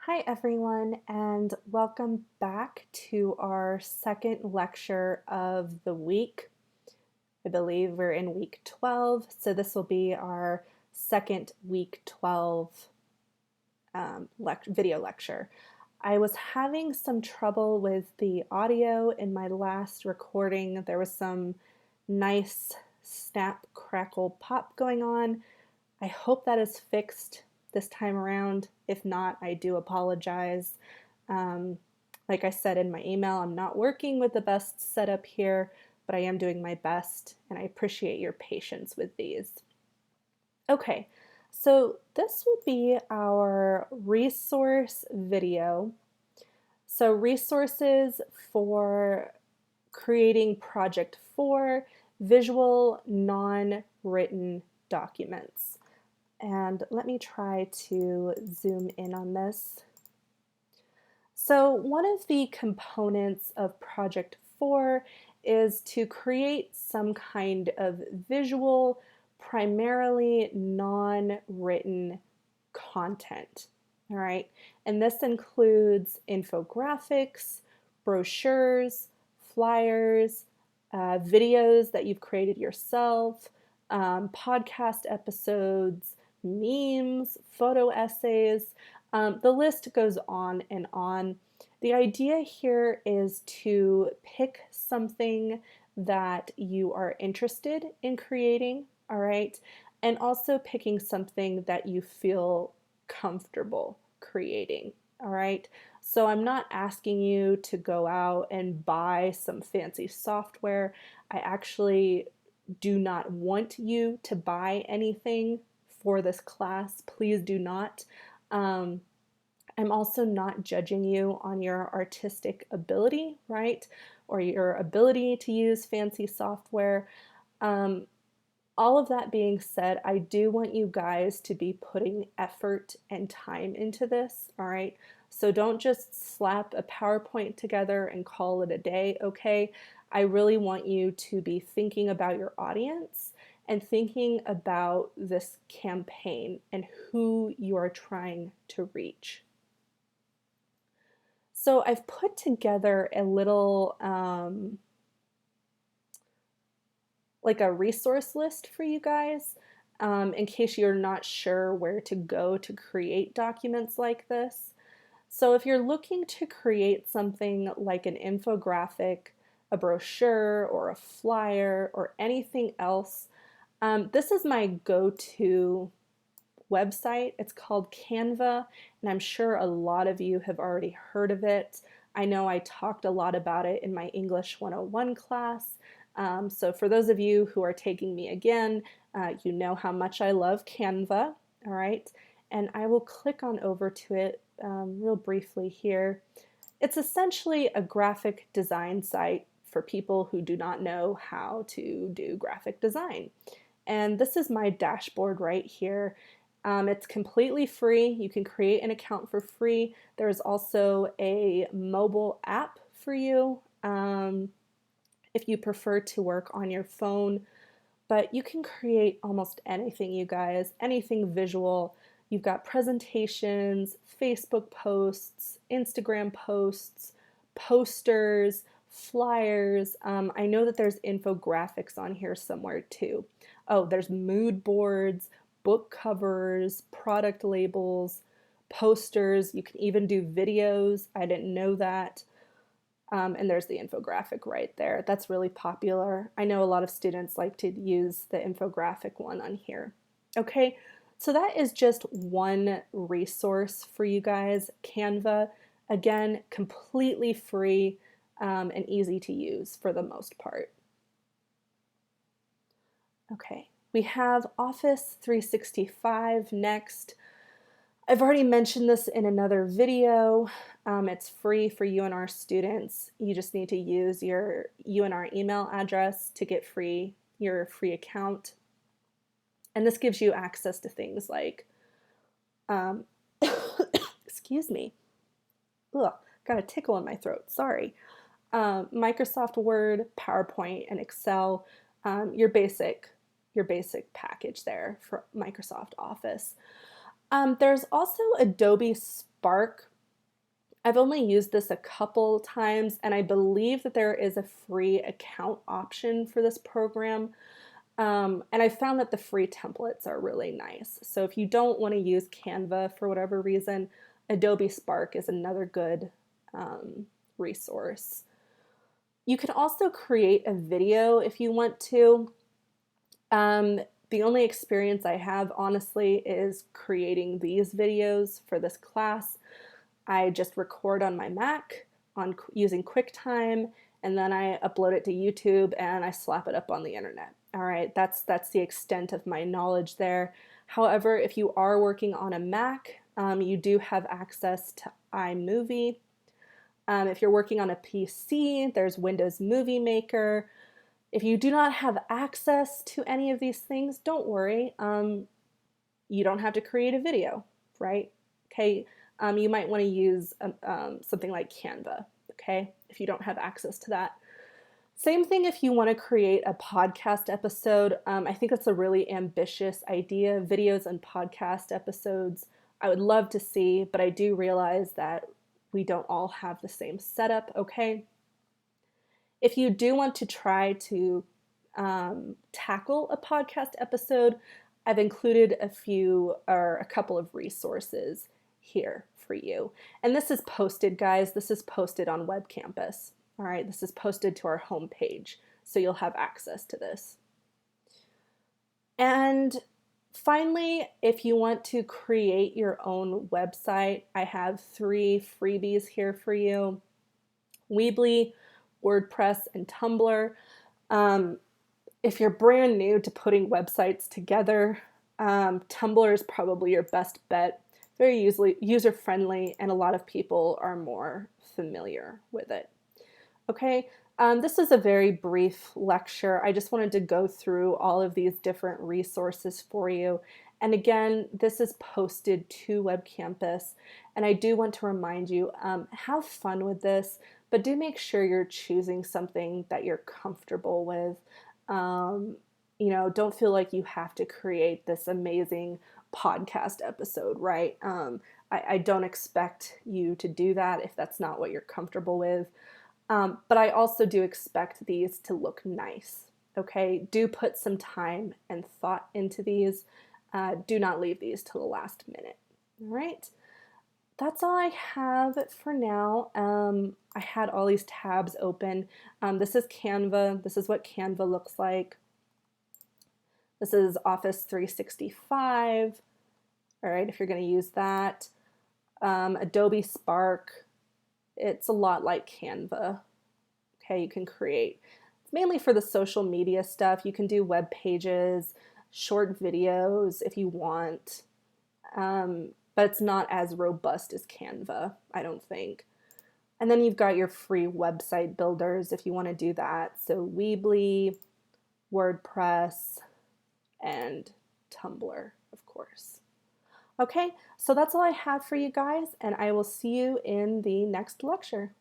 Hi everyone, and welcome back to our second lecture of the week. I believe we're in week 12, so this will be our second week 12 video lecture. I was having some trouble with the audio in my last recording. There was some nice snap, crackle, pop going on. I hope that is fixed this time around. If not, I do apologize. Um, like I said in my email, I'm not working with the best setup here, but I am doing my best, and I appreciate your patience with these. Okay, so this will be our resource video. So resources for creating Project 4 visual non-written documents. And let me try to zoom in on this. So one of the components of Project 4 is to create some kind of visual, primarily non-written content. All right, and this includes infographics, brochures, flyers, videos that you've created yourself, podcast episodes, memes, photo essays. The list goes on and on. The idea here is to pick something that you are interested in creating, all right, and also picking something that you feel comfortable creating, all right? So I'm not asking you to go out and buy some fancy software. I actually do not want you to buy anything for this class. Please do not. I'm also not judging you on your artistic ability, right? Or your ability to use fancy software. Um, all of that being said, I do want you guys to be putting effort and time into this, all right? So don't just slap a PowerPoint together and call it a day, okay? I really want you to be thinking about your audience and thinking about this campaign and who you are trying to reach. So I've put together a little like a resource list for you guys in case you're not sure where to go to create documents like this. So if you're looking to create something like an infographic, a brochure, or a flyer, or anything else, this is my go-to website. It's called Canva, and I'm sure a lot of you have already heard of it. I know I talked a lot about it in my English 101 class. So for those of you who are taking me again, you know how much I love Canva, all right? And I will click on over to it real briefly here. It's essentially a graphic design site for people who do not know how to do graphic design. And this is my dashboard right here. It's completely free. You can create an account for free. There's also a mobile app for you if you prefer to work on your phone. But you can create almost anything, you guys, anything visual. You've got presentations, Facebook posts, Instagram posts, posters, flyers. I know that there's infographics on here somewhere too. Oh, there's mood boards, book covers, product labels, posters. You can even do videos. I didn't know that. And there's the infographic right there. That's really popular. I know a lot of students like to use the infographic one on here. Okay, so that is just one resource for you guys. Canva, again, completely free and easy to use for the most part. Okay, we have Office 365 next. I've already mentioned this in another video. It's free for UNR students. You just need to use your UNR email address to get your free account. And this gives you access to things like, excuse me, ugh, got a tickle in my throat, sorry. Microsoft Word, PowerPoint, and Excel, your basic package there for Microsoft Office. There's also Adobe Spark. I've only used this a couple times, and I believe that there is a free account option for this program. And I found that the free templates are really nice. So if you don't want to use Canva for whatever reason, Adobe Spark is another good resource. You can also create a video if you want to. The only experience I have, honestly, is creating these videos for this class. I just record on my Mac using QuickTime, and then I upload it to YouTube and I slap it up on the internet. All right, that's the extent of my knowledge there. However, if you are working on a Mac, you do have access to iMovie. If you're working on a PC, there's Windows Movie Maker. If you do not have access to any of these things, don't worry. You don't have to create a video, right? Okay, you might want to use something like Canva, okay, if you don't have access to that. Same thing if you want to create a podcast episode. I think that's a really ambitious idea, videos and podcast episodes. I would love to see, but I do realize that we don't all have the same setup, okay? If you do want to try to tackle a podcast episode, I've included a couple of resources here for you. And this is posted, guys. This is posted on Web Campus. All right, this is posted to our homepage, so you'll have access to this. And finally, if you want to create your own website, I have 3 freebies here for you. Weebly, WordPress, and Tumblr. If you're brand new to putting websites together, Tumblr is probably your best bet. Very user-friendly, and a lot of people are more familiar with it. Okay, this is a very brief lecture. I just wanted to go through all of these different resources for you. And again, this is posted to Web Campus. And I do want to remind you, have fun with this, but do make sure you're choosing something that you're comfortable with. You know, don't feel like you have to create this amazing podcast episode, right? I don't expect you to do that if that's not what you're comfortable with. But I also do expect these to look nice, okay? Do put some time and thought into these. Do not leave these till the last minute, all right? That's all I have for now. I had all these tabs open. This is Canva. This is what Canva looks like. This is Office 365, all right, if you're going to use that. Adobe Spark. It's a lot like Canva. Okay, you can create. It's mainly for the social media stuff. You can do web pages, short videos if you want, but it's not as robust as Canva, I don't think. And then you've got your free website builders if you want to do that. So Weebly, WordPress, and Tumblr, of course. Okay, so that's all I have for you guys, and I will see you in the next lecture.